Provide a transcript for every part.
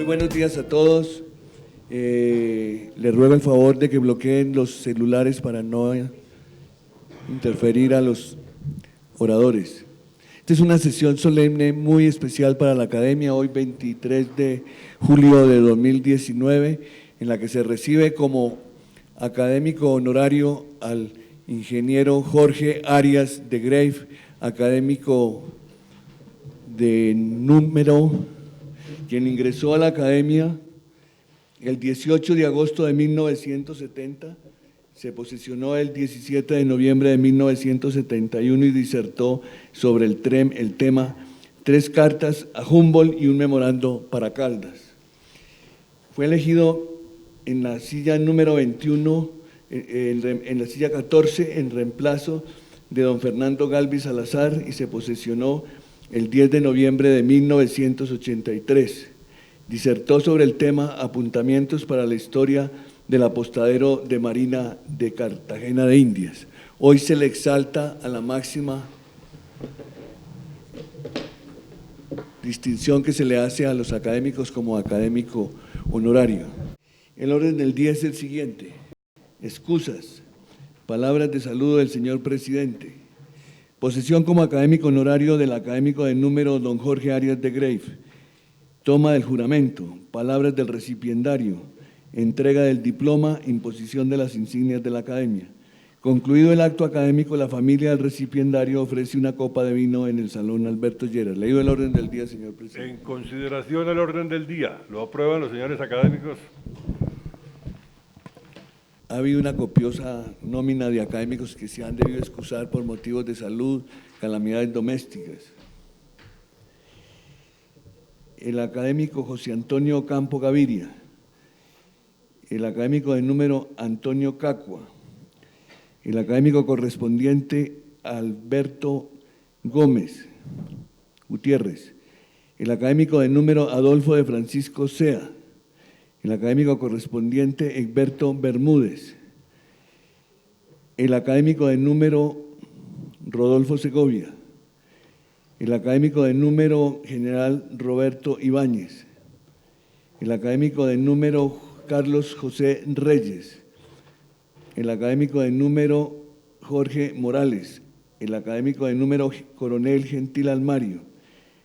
Buenos días a todos. Les ruego el favor de que bloqueen los celulares para no interferir a los oradores. Esta es una sesión solemne muy especial para la Academia, hoy 23 de julio de 2019, en la que se recibe como académico honorario al ingeniero Jorge Arias de Grave, académico de número, quien ingresó a la Academia el 18 de agosto de 1970, se posesionó el 17 de noviembre de 1971 y disertó sobre el tema Tres cartas a Humboldt y un memorando para Caldas. Fue elegido en la silla número 21, en la silla 14, en reemplazo de don Fernando Galvis Salazar, y se posesionó el 10 de noviembre de 1983. Disertó sobre el tema Apuntamientos para la historia del apostadero de Marina de Cartagena de Indias. Hoy se le exalta a la máxima distinción que se le hace a los académicos como académico honorario. El orden del día es el siguiente: excusas, palabras de saludo del señor presidente, posesión como académico honorario del académico de número don Jorge Arias de Grave, toma del juramento, palabras del recipiendario, entrega del diploma, imposición de las insignias de la Academia. Concluido el acto académico, la familia del recipiendario ofrece una copa de vino en el Salón Alberto Lleras. Leído el orden del día, señor presidente. En consideración al orden del día, ¿lo aprueban los señores académicos? Ha habido una copiosa nómina de académicos que se han debido excusar por motivos de salud, calamidades domésticas. El académico José Antonio Campo Gaviria, el académico de número Antonio Cacua, el académico correspondiente Alberto Gómez Gutiérrez, el académico de número Adolfo de Francisco Sea, el académico correspondiente Egberto Bermúdez, el académico de número Rodolfo Segovia, el académico de número general Roberto Ibáñez, el académico de número Carlos José Reyes, el académico de número Jorge Morales, el académico de número Coronel Gentil Almario,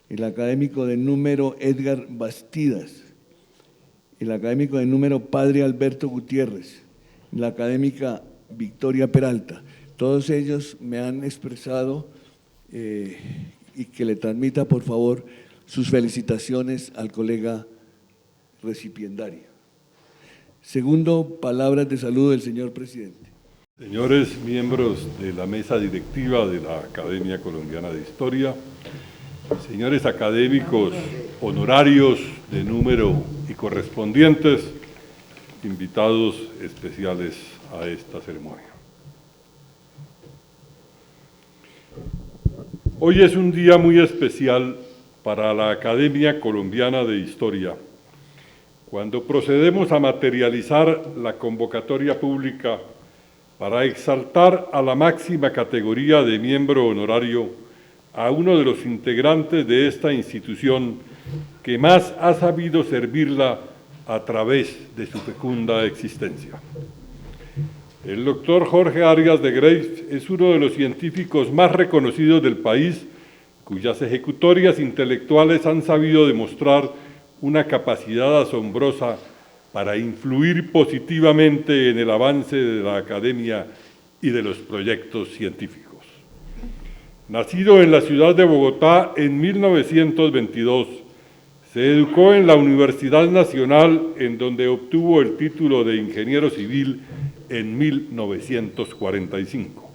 el académico de número Edgar Bastidas, el académico de número Padre Alberto Gutiérrez, la académica Victoria Peralta. Todos ellos me han expresado y que le transmita, por favor, sus felicitaciones al colega recipiendario. Segundo, palabras de saludo del señor presidente. Señores miembros de la mesa directiva de la Academia Colombiana de Historia, señores académicos honorarios de número y correspondientes, invitados especiales a esta ceremonia. Hoy es un día muy especial para la Academia Colombiana de Historia, cuando procedemos a materializar la convocatoria pública para exaltar a la máxima categoría de miembro honorario a uno de los integrantes de esta institución que más ha sabido servirla a través de su fecunda existencia. El doctor Jorge Arias de Grave es uno de los científicos más reconocidos del país, cuyas ejecutorias intelectuales han sabido demostrar una capacidad asombrosa para influir positivamente en el avance de la academia y de los proyectos científicos. Nacido en la ciudad de Bogotá en 1922, se educó en la Universidad Nacional, en donde obtuvo el título de ingeniero civil en 1945.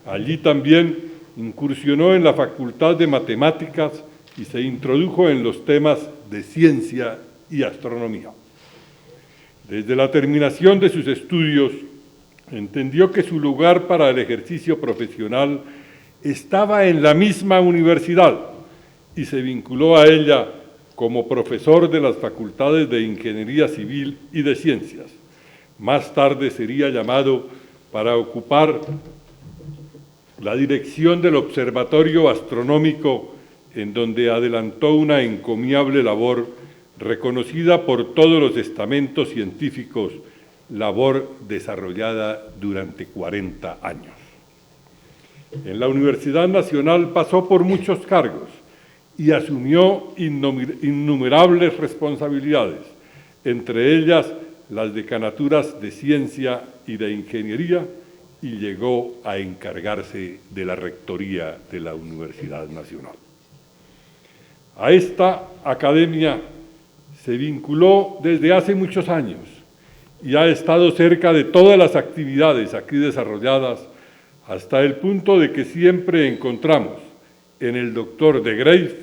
Allí también incursionó en la Facultad de Matemáticas y se introdujo en los temas de ciencia y astronomía. Desde la terminación de sus estudios, entendió que su lugar para el ejercicio profesional estaba en la misma universidad y se vinculó a ella como profesor de las facultades de Ingeniería Civil y de Ciencias. Más tarde sería llamado para ocupar la dirección del Observatorio Astronómico, en donde adelantó una encomiable labor reconocida por todos los estamentos científicos, labor desarrollada durante 40 años. En la Universidad Nacional pasó por muchos cargos y asumió innumerables responsabilidades, entre ellas las decanaturas de Ciencia y de Ingeniería, y llegó a encargarse de la rectoría de la Universidad Nacional. A esta academia se vinculó desde hace muchos años y ha estado cerca de todas las actividades aquí desarrolladas, hasta el punto de que siempre encontramos en el doctor de Graef,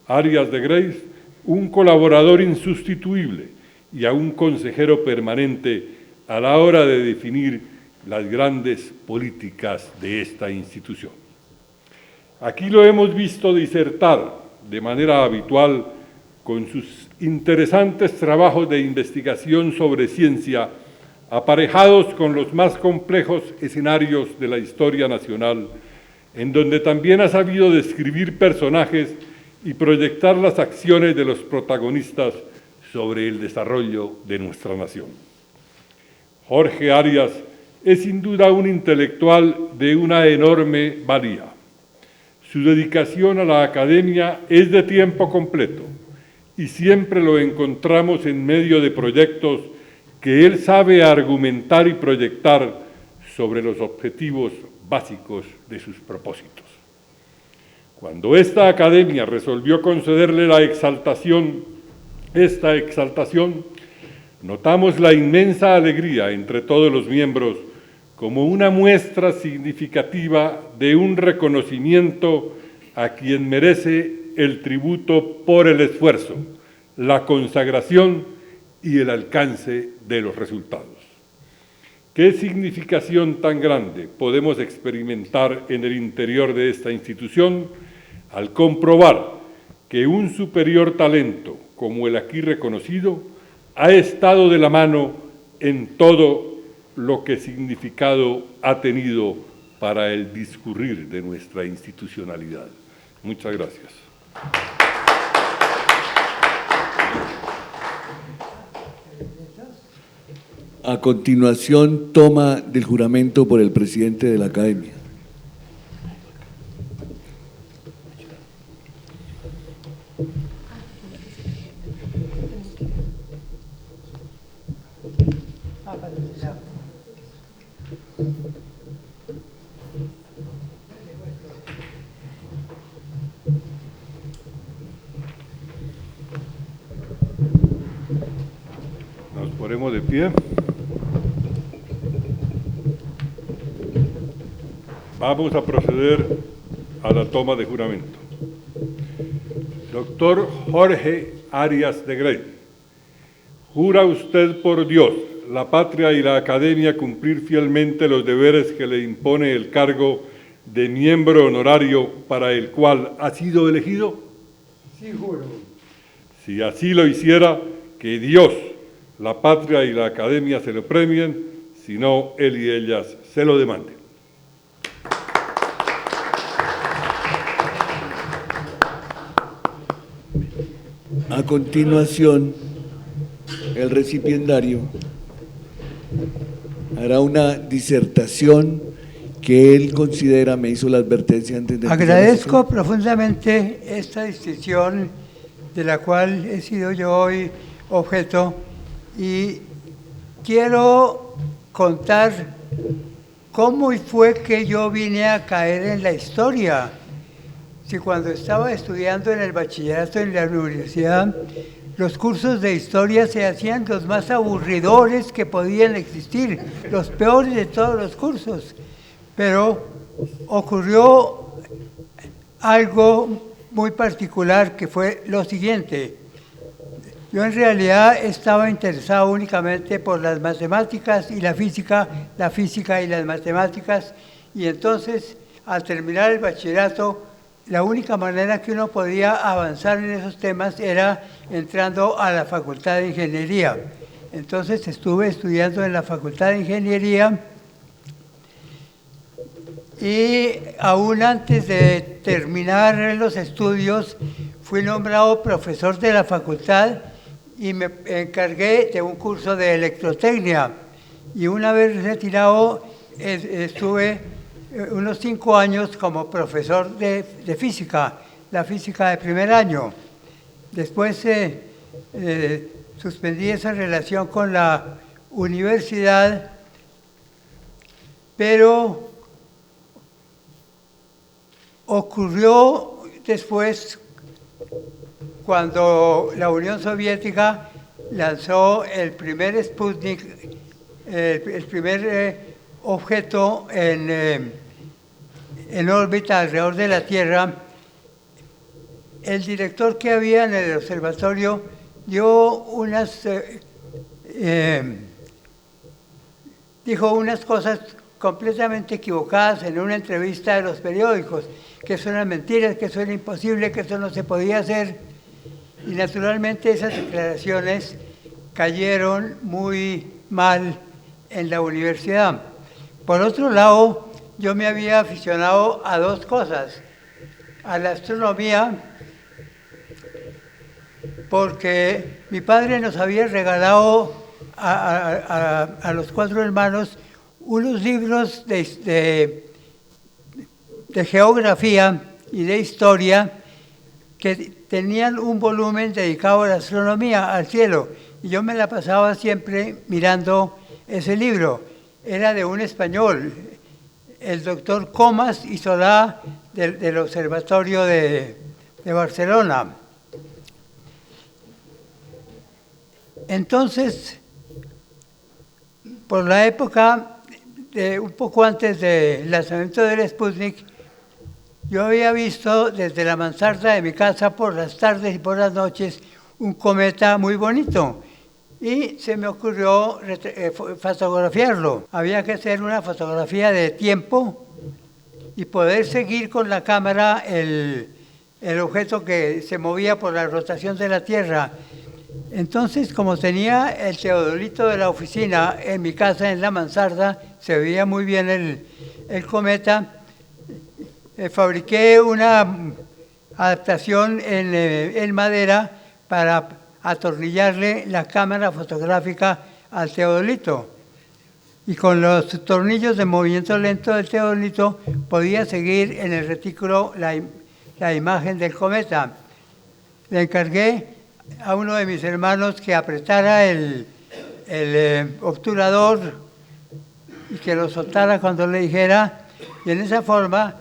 Arias de Graef, un colaborador insustituible y a un consejero permanente a la hora de definir las grandes políticas de esta institución. Aquí lo hemos visto disertar de manera habitual con sus interesantes trabajos de investigación sobre ciencia, aparejados con los más complejos escenarios de la historia nacional, en donde también ha sabido describir personajes y proyectar las acciones de los protagonistas sobre el desarrollo de nuestra nación. Jorge Arias es sin duda un intelectual de una enorme valía. Su dedicación a la academia es de tiempo completo y siempre lo encontramos en medio de proyectos que él sabe argumentar y proyectar sobre los objetivos básicos de sus propósitos. Cuando esta academia resolvió concederle esta exaltación, notamos la inmensa alegría entre todos los miembros como una muestra significativa de un reconocimiento a quien merece el tributo por el esfuerzo, la consagración y el alcance de los resultados. ¿Qué significación tan grande podemos experimentar en el interior de esta institución al comprobar que un superior talento como el aquí reconocido ha estado de la mano en todo lo que significado ha tenido para el discurrir de nuestra institucionalidad? Muchas gracias. A continuación, toma del juramento por el presidente de la Academia. Nos ponemos de pie. Vamos a proceder a la toma de juramento. Doctor Jorge Arias de Graef, ¿jura usted por Dios, la patria y la academia cumplir fielmente los deberes que le impone el cargo de miembro honorario para el cual ha sido elegido? Sí, juro. Si así lo hiciera, que Dios, la patria y la academia se lo premien, si no, él y ellas se lo demanden. A continuación, el recipiendario hará una disertación que él considera, me hizo la advertencia antes de empezar. Agradezco profundamente esta distinción de la cual he sido yo hoy objeto y quiero contar cómo fue que yo vine a caer en la historia. Si cuando estaba estudiando en el bachillerato en la universidad, los cursos de historia se hacían los más aburridores que podían existir, los peores de todos los cursos. Pero ocurrió algo muy particular que fue lo siguiente. Yo en realidad estaba interesado únicamente por las matemáticas y la física y las matemáticas, y entonces al terminar el bachillerato, la única manera que uno podía avanzar en esos temas era entrando a la Facultad de Ingeniería. Entonces estuve estudiando en la Facultad de Ingeniería y aún antes de terminar los estudios fui nombrado profesor de la facultad y me encargué de un curso de electrotecnia. Y una vez retirado, estuve unos 5 años como profesor de física, la física de primer año. Después suspendí esa relación con la universidad, pero ocurrió después cuando la Unión Soviética lanzó el primer Sputnik, el primer objeto en órbita alrededor de la Tierra. El director que había en el observatorio dijo unas cosas completamente equivocadas en una entrevista de los periódicos, que eso eran mentiras, que eso era imposible, que eso no se podía hacer. Y naturalmente esas declaraciones cayeron muy mal en la universidad. Por otro lado, yo me había aficionado a 2 cosas: a la astronomía, porque mi padre nos había regalado a los 4 hermanos unos libros de geografía y de historia que tenían un volumen dedicado a la astronomía, al cielo, y yo me la pasaba siempre mirando ese libro. Era de un español, el doctor Comas y Solá, del Observatorio de Barcelona. Entonces, por la época, un poco antes del lanzamiento del Sputnik, yo había visto desde la mansarda de mi casa por las tardes y por las noches un cometa muy bonito y se me ocurrió fotografiarlo. Había que hacer una fotografía de tiempo y poder seguir con la cámara el objeto que se movía por la rotación de la Tierra. Entonces, como tenía el teodolito de la oficina en mi casa, en la mansarda, se veía muy bien el cometa. Fabriqué una adaptación en madera para atornillarle la cámara fotográfica al teodolito. Y con los tornillos de movimiento lento del teodolito podía seguir en el retículo la imagen del cometa. Le encargué a uno de mis hermanos que apretara el obturador y que lo soltara cuando le dijera, y en esa forma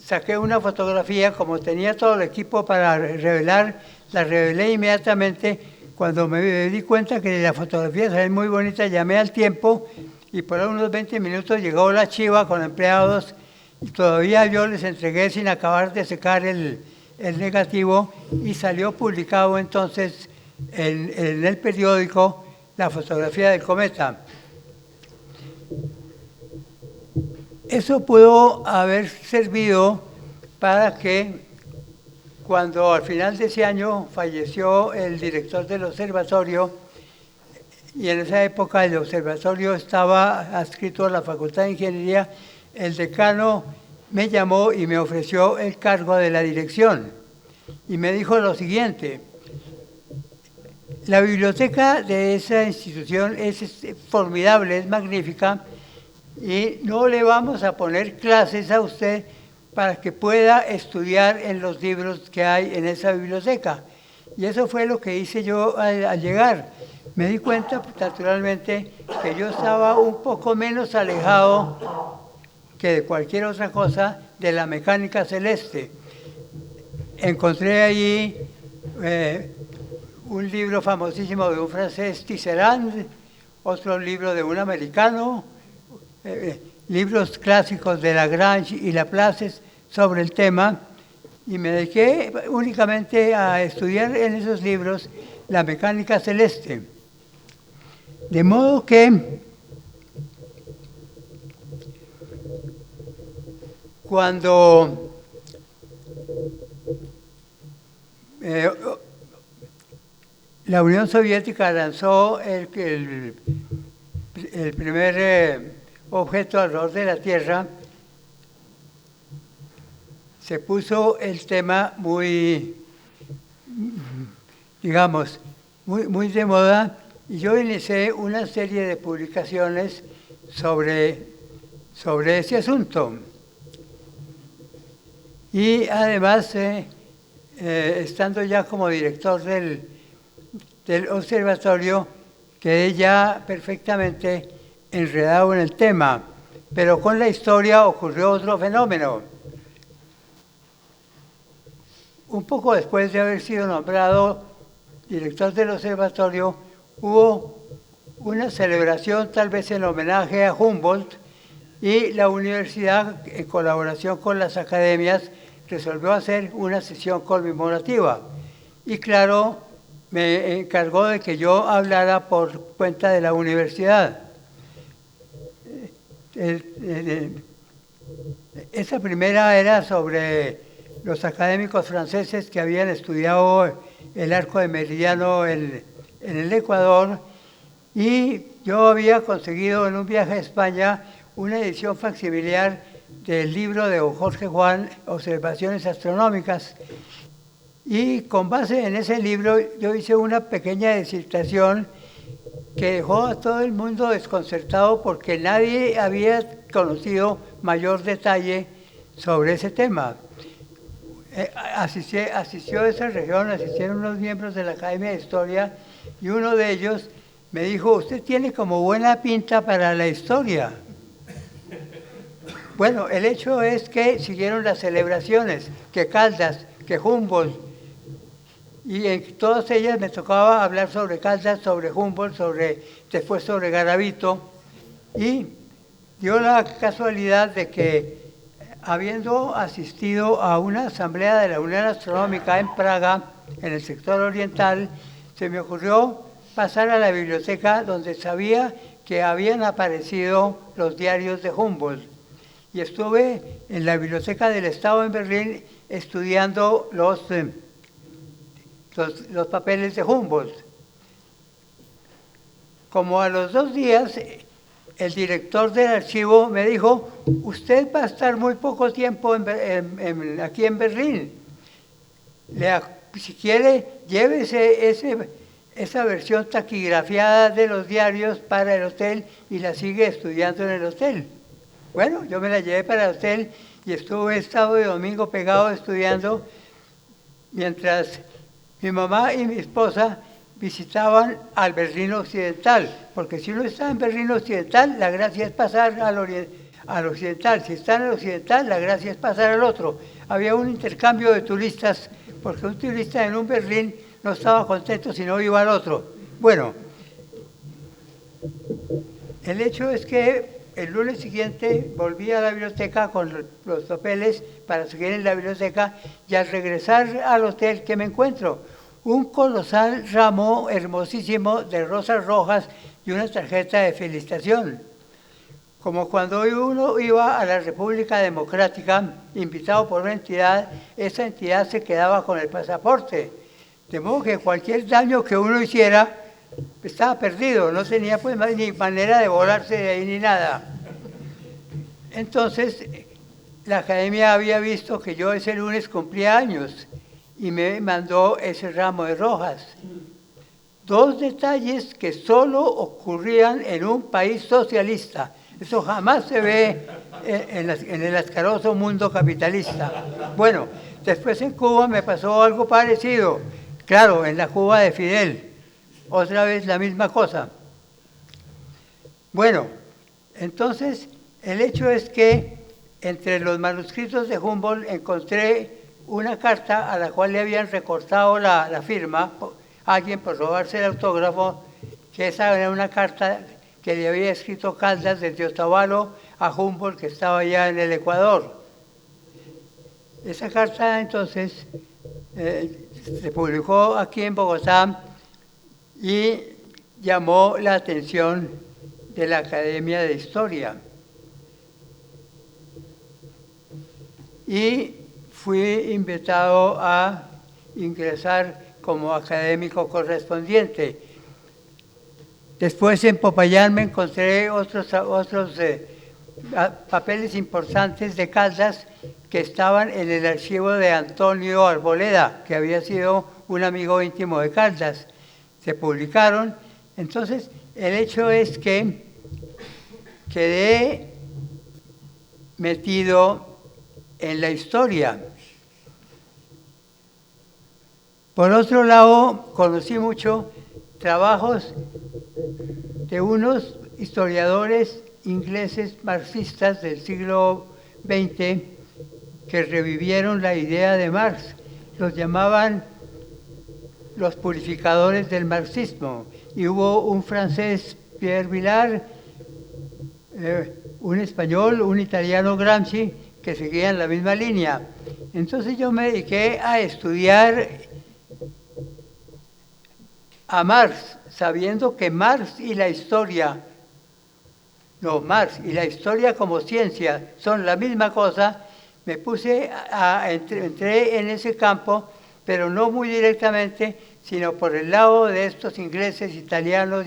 saqué una fotografía. Como tenía todo el equipo para revelar, la revelé inmediatamente. Cuando me di cuenta que la fotografía salía muy bonita, llamé al tiempo y por unos 20 minutos llegó la chiva con empleados y todavía yo les entregué sin acabar de secar el negativo y salió publicado entonces en el periódico la fotografía del cometa. Eso pudo haber servido para que cuando al final de ese año falleció el director del observatorio, y en esa época el observatorio estaba adscrito a la Facultad de Ingeniería, el decano me llamó y me ofreció el cargo de la dirección. Y me dijo lo siguiente: la biblioteca de esa institución es formidable, es magnífica, y no le vamos a poner clases a usted para que pueda estudiar en los libros que hay en esa biblioteca. Y eso fue lo que hice yo al llegar. Me di cuenta, naturalmente, que yo estaba un poco menos alejado que de cualquier otra cosa de la mecánica celeste. Encontré allí un libro famosísimo de un francés, Tisserand, otro libro de un americano, libros clásicos de Lagrange y Laplace sobre el tema, y me dediqué únicamente a estudiar en esos libros la mecánica celeste. De modo que cuando la Unión Soviética lanzó el primer objeto alrededor de la Tierra, se puso el tema muy digamos, muy de moda, y yo inicié una serie de publicaciones sobre ese asunto. Y además, estando ya como director del observatorio, quedé ya perfectamente enredado en el tema, pero con la historia ocurrió otro fenómeno. Un poco después de haber sido nombrado director del observatorio, hubo una celebración tal vez en homenaje a Humboldt, y la universidad, en colaboración con las academias, resolvió hacer una sesión conmemorativa. Y claro, me encargó de que yo hablara por cuenta de la universidad. Esa primera era sobre los académicos franceses que habían estudiado el arco de Meridiano en el Ecuador, y yo había conseguido en un viaje a España una edición facsimilar del libro de Jorge Juan, Observaciones Astronómicas, y con base en ese libro yo hice una pequeña disertación que dejó a todo el mundo desconcertado porque nadie había conocido mayor detalle sobre ese tema. Asistió a esa región, asistieron unos miembros de la Academia de Historia, y uno de ellos me dijo: usted tiene como buena pinta para la historia. Bueno, el hecho es que siguieron las celebraciones, que Caldas, que Humboldt, y en todas ellas me tocaba hablar sobre Caldas, sobre Humboldt, después sobre Garavito, y dio la casualidad de que, habiendo asistido a una asamblea de la Unión Astronómica en Praga, en el sector oriental, se me ocurrió pasar a la biblioteca donde sabía que habían aparecido los diarios de Humboldt. Y estuve en la Biblioteca del Estado en Berlín estudiando los papeles de Humboldt. Como a los 2 días, el director del archivo me dijo: usted va a estar muy poco tiempo aquí en Berlín. Si quiere, llévese esa versión taquigrafiada de los diarios para el hotel y la sigue estudiando en el hotel. Bueno, yo me la llevé para el hotel y estuve sábado y domingo pegado estudiando, mientras mi mamá y mi esposa visitaban al Berlín Occidental, porque si uno está en Berlín Occidental, la gracia es pasar al Occidental. Si está en el Occidental, la gracia es pasar al otro. Había un intercambio de turistas, porque un turista en un Berlín no estaba contento si no iba al otro. Bueno, el hecho es que el lunes siguiente volví a la biblioteca con los papeles para seguir en la biblioteca, y al regresar al hotel, ¿qué me encuentro? Un colosal ramo hermosísimo de rosas rojas y una tarjeta de felicitación. Como cuando uno iba a la República Democrática, invitado por una entidad, esa entidad se quedaba con el pasaporte. De modo que cualquier daño que uno hiciera estaba perdido, no tenía pues ni manera de volarse de ahí ni nada. Entonces, la academia había visto que yo ese lunes cumplía años y me mandó ese ramo de rojas. 2 detalles que solo ocurrían en un país socialista. Eso jamás se ve en el asqueroso mundo capitalista. Bueno, después en Cuba me pasó algo parecido. Claro, en la Cuba de Fidel. Otra vez la misma cosa. Bueno, entonces el hecho es que entre los manuscritos de Humboldt encontré una carta a la cual le habían recortado la firma, alguien por robarse el autógrafo, que esa era una carta que le había escrito Caldas desde Otavalo a Humboldt, que estaba ya en el Ecuador. Esa carta entonces se publicó aquí en Bogotá y llamó la atención de la Academia de Historia. Y fui invitado a ingresar como académico correspondiente. Después en Popayán me encontré otros papeles importantes de Caldas que estaban en el archivo de Antonio Arboleda, que había sido un amigo íntimo de Caldas. Se publicaron. Entonces, el hecho es que quedé metido en la historia. Por otro lado, conocí mucho trabajos de unos historiadores ingleses marxistas del siglo XX que revivieron la idea de Marx. Los llamaban los purificadores del marxismo. Y hubo un francés, Pierre Vilar, un español, un italiano, Gramsci, que seguían la misma línea. Entonces yo me dediqué a estudiar a Marx, sabiendo que Marx y la historia, Marx y la historia como ciencia son la misma cosa. Me entré en ese campo, pero no muy directamente, sino por el lado de estos ingleses, italianos,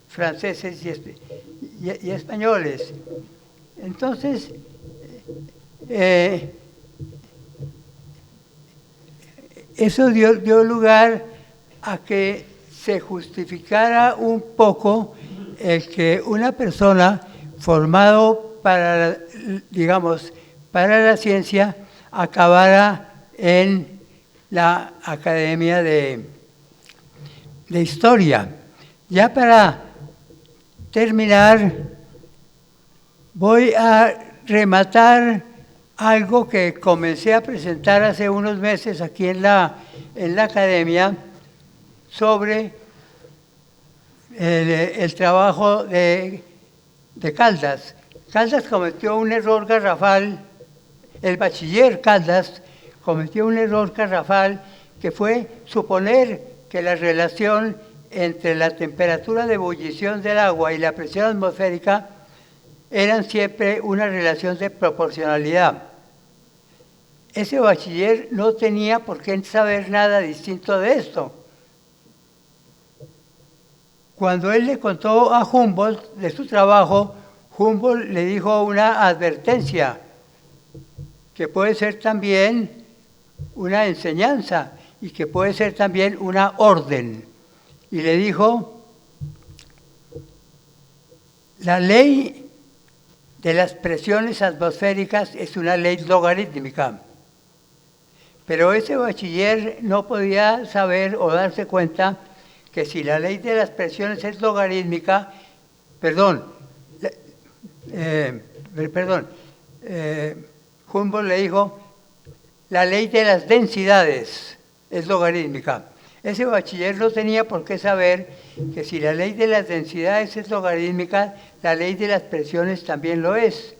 franceses y españoles. Entonces, eso dio lugar a que se justificara un poco el que una persona formado para, digamos, para la ciencia acabara en la Academia de Historia. Ya para terminar, voy a rematar algo que comencé a presentar hace unos meses aquí en la Academia sobre el trabajo de Caldas. Caldas cometió un error garrafal, el bachiller Caldas cometió un error garrafal que fue suponer que la relación entre la temperatura de ebullición del agua y la presión atmosférica eran siempre una relación de proporcionalidad. Ese bachiller no tenía por qué saber nada distinto de esto. Cuando él le contó a Humboldt de su trabajo, Humboldt le dijo una advertencia, que puede ser también una enseñanza y que puede ser también una orden. Y le dijo, la ley de las presiones atmosféricas es una ley logarítmica. Pero ese bachiller no podía saber o darse cuenta que si la ley de las presiones es logarítmica, Humboldt le dijo, la ley de las densidades es logarítmica. Ese bachiller no tenía por qué saber que si la ley de las densidades es logarítmica, la ley de las presiones también lo es.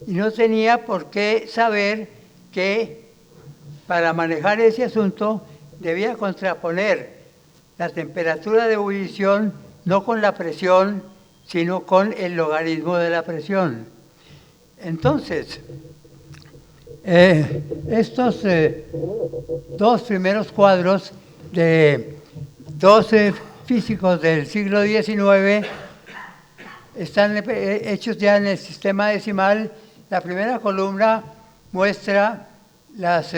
Y no tenía por qué saber que para manejar ese asunto debía contraponer la temperatura de ebullición no con la presión, sino con el logaritmo de la presión. Entonces, estos dos primeros cuadros de 12 físicos del siglo XIX están hechos ya en el sistema decimal. La primera columna muestra las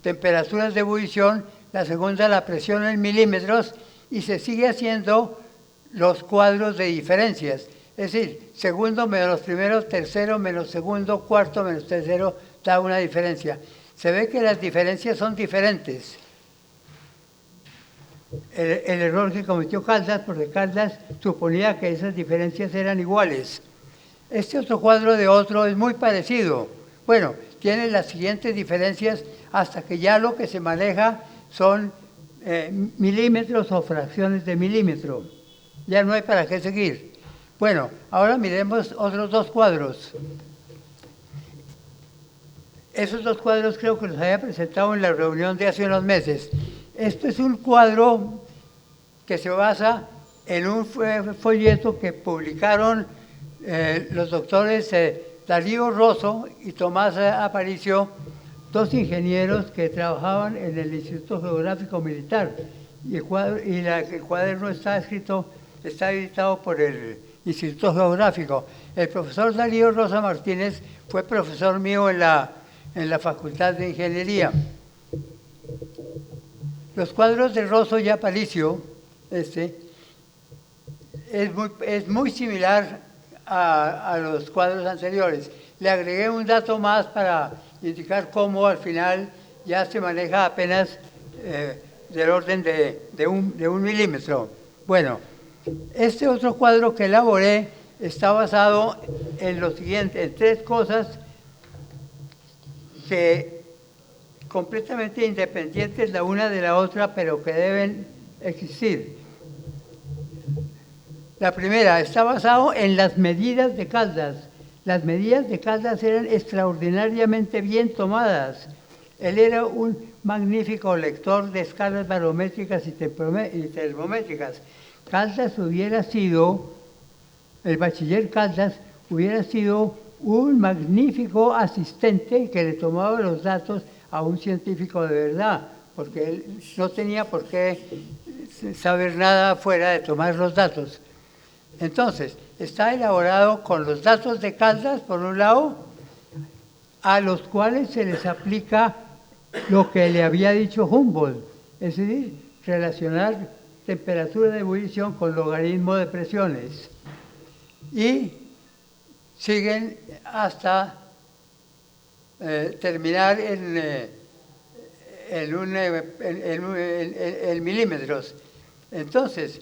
temperaturas de ebullición, la segunda la presión en milímetros, y se sigue haciendo los cuadros de diferencias. Es decir, segundo menos primero, tercero menos segundo, cuarto menos tercero, da una diferencia. Se ve que las diferencias son diferentes. El error que cometió Caldas, porque Caldas suponía que esas diferencias eran iguales. Este otro cuadro de otro es muy parecido. Bueno, tiene las siguientes diferencias hasta que ya lo que se maneja son milímetros o fracciones de milímetro. Ya no hay para qué seguir. Bueno, ahora miremos otros dos cuadros. Esos dos cuadros creo que los había presentado en la reunión de hace unos meses. Esto es un cuadro que se basa en un folleto que publicaron los doctores Darío Rosso y Tomás Aparicio, dos ingenieros que trabajaban en el Instituto Geográfico Militar. Y el cuaderno está editado por el Instituto Geográfico. El profesor Darío Rosa Martínez fue profesor mío en la Facultad de Ingeniería. Los cuadros de Rosso y Aparicio, es muy similar a los cuadros anteriores. Le agregué un dato más para indicar cómo al final ya se maneja apenas del orden de un milímetro. Bueno, este otro cuadro que elaboré está basado en lo siguiente, en tres cosas que completamente independientes la una de la otra, pero que deben existir. La primera está basado en las medidas de Caldas. Las medidas de Caldas eran extraordinariamente bien tomadas. Él era un magnífico lector de escalas barométricas y termométricas. Caldas hubiera sido, el bachiller Caldas hubiera sido un magnífico asistente que le tomaba los datos a un científico de verdad, porque él no tenía por qué saber nada fuera de tomar los datos. Entonces, está elaborado con los datos de Caldas, por un lado, a los cuales se les aplica lo que le había dicho Humboldt, es decir, relacionar temperatura de ebullición con logaritmo de presiones. Y siguen hasta terminar en milímetros. Entonces,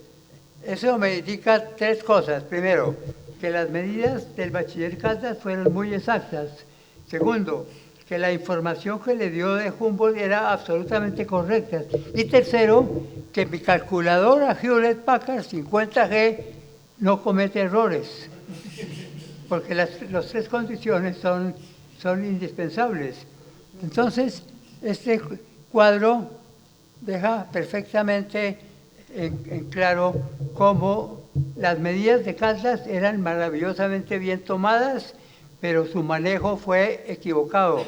eso me indica tres cosas. Primero, que las medidas del bachiller Caldas fueron muy exactas. Segundo, que la información que le dio de Humboldt era absolutamente correcta. Y tercero, que mi calculadora Hewlett Packard 50G no comete errores, porque las tres condiciones son indispensables. Entonces, este cuadro deja perfectamente en claro cómo las medidas de Caldas eran maravillosamente bien tomadas, pero su manejo fue equivocado.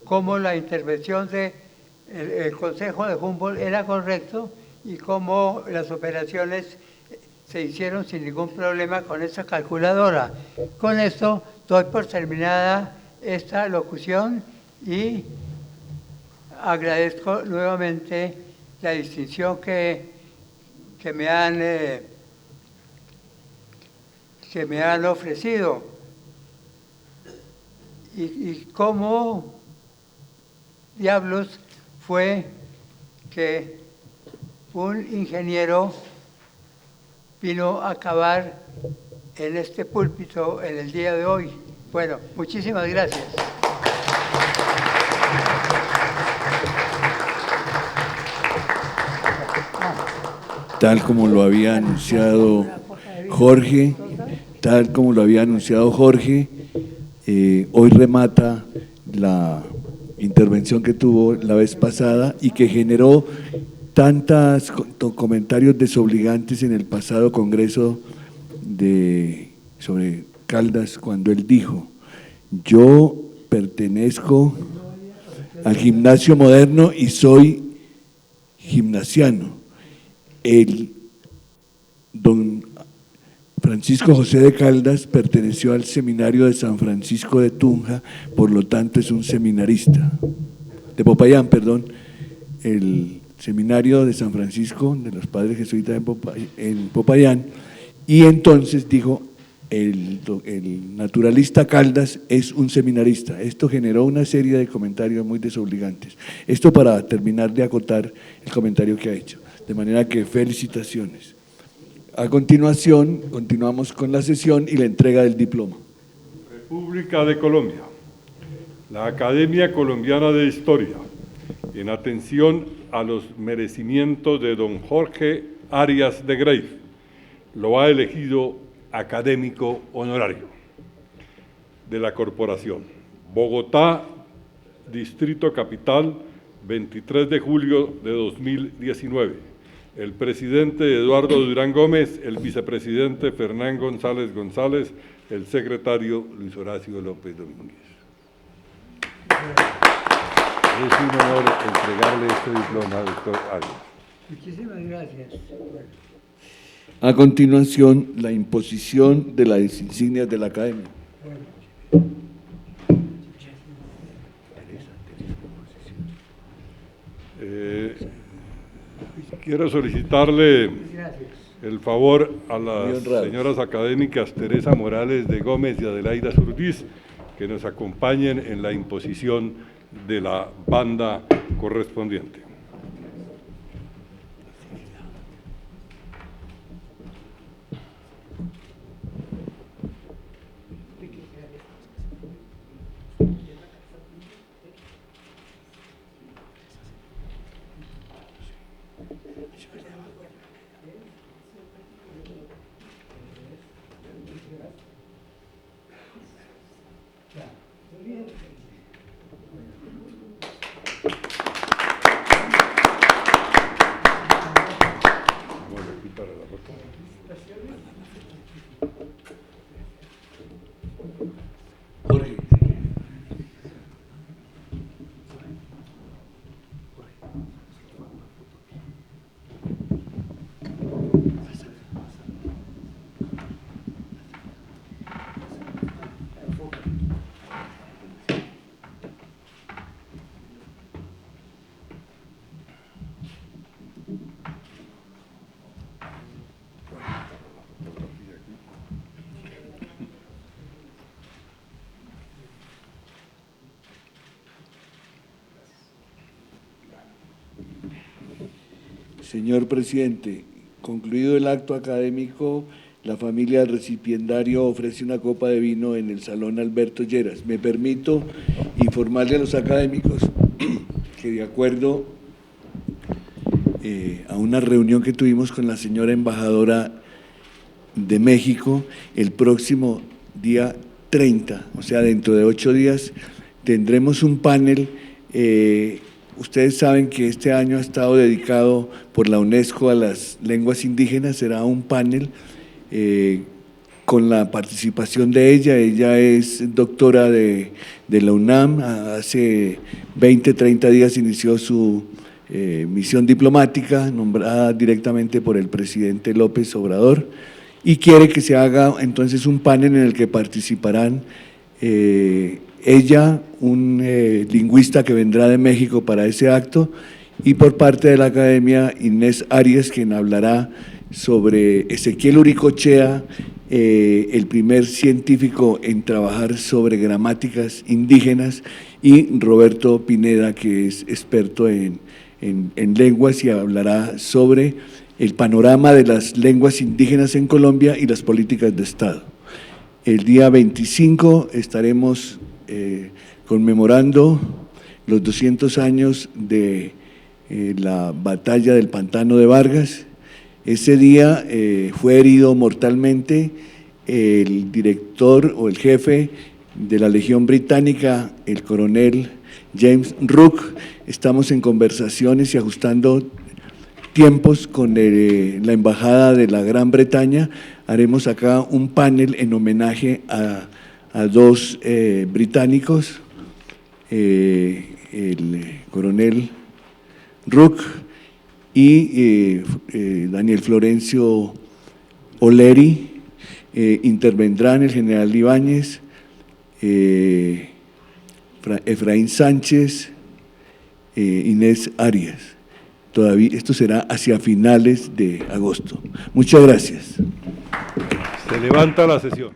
Cómo la intervención del consejo de Humboldt era correcto y cómo las operaciones se hicieron sin ningún problema con esa calculadora. Con esto doy por terminada esta locución y agradezco nuevamente la distinción que me han ofrecido y cómo diablos fue que un ingeniero vino a acabar en este púlpito en el día de hoy. Bueno, muchísimas gracias. Tal como lo había anunciado Jorge, hoy remata la intervención que tuvo la vez pasada y que generó tantos comentarios desobligantes en el pasado congreso sobre Caldas, cuando él dijo: yo pertenezco al gimnasio moderno y soy gimnasiano. El don Francisco José de Caldas perteneció al seminario de San Francisco de Tunja, por lo tanto es un seminarista, de Popayán, perdón, el seminario de San Francisco, de los padres jesuitas en Popayán, y entonces dijo, el naturalista Caldas es un seminarista. Esto generó una serie de comentarios muy desobligantes. Esto para terminar de acotar el comentario que ha hecho. De manera que felicitaciones. A continuación, continuamos con la sesión y la entrega del diploma. República de Colombia. La Academia Colombiana de Historia, en atención a los merecimientos de don Jorge Arias de Greiff, lo ha elegido académico honorario de la corporación. Bogotá, Distrito Capital, 23 de julio de 2019. El presidente Eduardo Durán Gómez, el vicepresidente Fernán González González, el secretario Luis Horacio López Domínguez. Es un honor entregarle este diploma, doctor Arias. Muchísimas gracias. A continuación, la imposición de las insignias de la Academia. Quiero solicitarle Gracias. el favor a Muy las honrados. señoras académicas Teresa Morales de Gómez y Adelaida Surdiz que nos acompañen en la imposición de la banda correspondiente. Vamos a quitar la foto. Jorge. Señor presidente, concluido el acto académico, la familia del recipiendario ofrece una copa de vino en el Salón Alberto Lleras. Me permito informarle a los académicos que de acuerdo a una reunión que tuvimos con la señora embajadora de México, el próximo día 30, o sea, dentro de 8 días, tendremos un panel. Ustedes saben que este año ha estado dedicado por la UNESCO a las lenguas indígenas. Será un panel con la participación de ella. Ella es doctora de la UNAM. Hace 20, 30 días inició su misión diplomática, nombrada directamente por el presidente López Obrador, y quiere que se haga entonces un panel en el que participarán ella, un lingüista que vendrá de México para ese acto, y por parte de la academia Inés Arias, quien hablará sobre Ezequiel Uricochea, el primer científico en trabajar sobre gramáticas indígenas, y Roberto Pineda, que es experto en lenguas y hablará sobre el panorama de las lenguas indígenas en Colombia y las políticas de Estado. El día 25 estaremos conmemorando los 200 años de la batalla del Pantano de Vargas. Ese día fue herido mortalmente el director o el jefe de la Legión Británica, el coronel James Rooke. Estamos en conversaciones y ajustando tiempos con la Embajada de la Gran Bretaña. Haremos acá un panel en homenaje a 2 británicos, el coronel Rooke y Daniel Florencio Oleri. Intervendrán el general Ibáñez, Efraín Sánchez, Inés Arias. Esto será hacia finales de agosto. Muchas gracias. Se levanta la sesión.